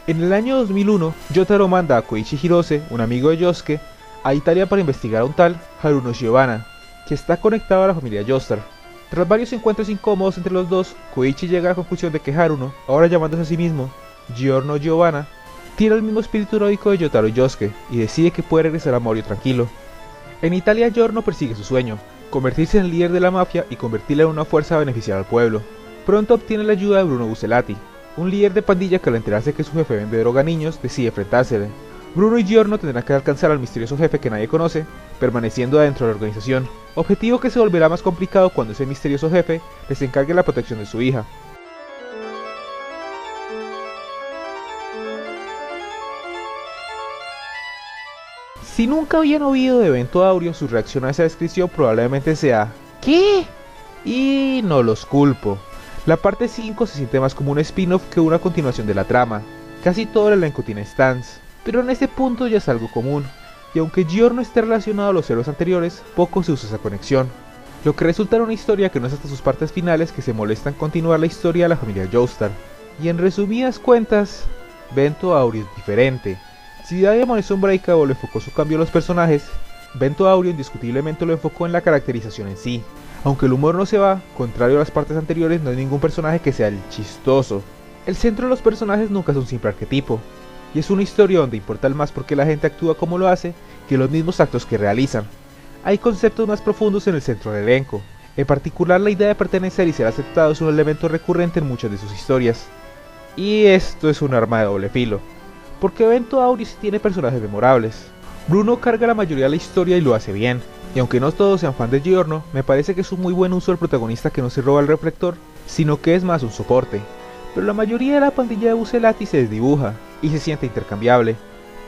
En el año 2001, Jotaro manda a Koichi Hirose, un amigo de Yosuke, a Italia para investigar a un tal Haruno Giovanna, que está conectado a la familia Joestar. Tras varios encuentros incómodos entre los dos, Koichi llega a la conclusión de que Haruno, ahora llamándose a sí mismo Giorno Giovanna, tiene el mismo espíritu heroico de Jotaro y Yosuke, y decide que puede regresar a Morio tranquilo. En Italia, Giorno persigue su sueño, convertirse en el líder de la mafia y convertirla en una fuerza a beneficiar al pueblo. Pronto obtiene la ayuda de Bruno Buselati, un líder de pandilla que al enterarse que su jefe vende droga a niños, decide enfrentársele. Bruno y Giorno tendrán que alcanzar al misterioso jefe que nadie conoce, permaneciendo adentro de la organización, objetivo que se volverá más complicado cuando ese misterioso jefe les encargue la protección de su hija. Si nunca habían oído de Evento Aureo, su reacción a esa descripción probablemente sea ¿qué? Y no los culpo. La parte 5 se siente más como un spin-off que una continuación de la trama. Casi todo el elenco tiene stands, pero en este punto ya es algo común, y aunque Giorno esté relacionado a los héroes anteriores, poco se usa esa conexión, lo que resulta en una historia que no es hasta sus partes finales que se molesta en continuar la historia de la familia Joestar. Y en resumidas cuentas, Evento Aureo es diferente. Si Diamond Unbreakable enfocó su cambio a los personajes, Evento Aureo indiscutiblemente lo enfocó en la caracterización en sí. Aunque el humor no se va, contrario a las partes anteriores, no hay ningún personaje que sea el chistoso. El centro de los personajes nunca es un simple arquetipo, y es una historia donde importa más porque la gente actúa como lo hace que los mismos actos que realizan. Hay conceptos más profundos en el centro del elenco, en particular la idea de pertenecer y ser aceptado es un elemento recurrente en muchas de sus historias. Y esto es un arma de doble filo, porque Evento Aureo sí tiene personajes memorables. Bruno carga la mayoría de la historia y lo hace bien, y aunque no todos sean fan de Giorno, me parece que es un muy buen uso del protagonista que no se roba el reflector, sino que es más un soporte. Pero la mayoría de la pandilla de Buselati se desdibuja, y se siente intercambiable.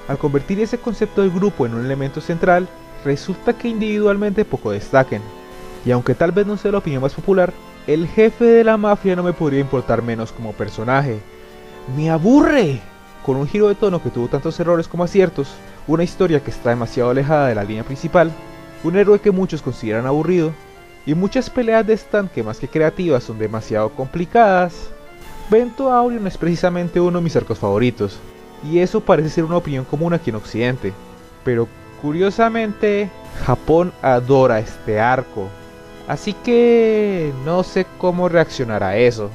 Al convertir ese concepto del grupo en un elemento central, resulta que individualmente poco destaquen. Y aunque tal vez no sea la opinión más popular, el jefe de la mafia no me podría importar menos como personaje. ¡Me aburre! Con un giro de tono que tuvo tantos errores como aciertos, una historia que está demasiado alejada de la línea principal, un héroe que muchos consideran aburrido, y muchas peleas de stand que más que creativas son demasiado complicadas, Evento Aureo no es precisamente uno de mis arcos favoritos, y eso parece ser una opinión común aquí en Occidente, pero curiosamente Japón adora este arco, así que no sé cómo reaccionar a eso.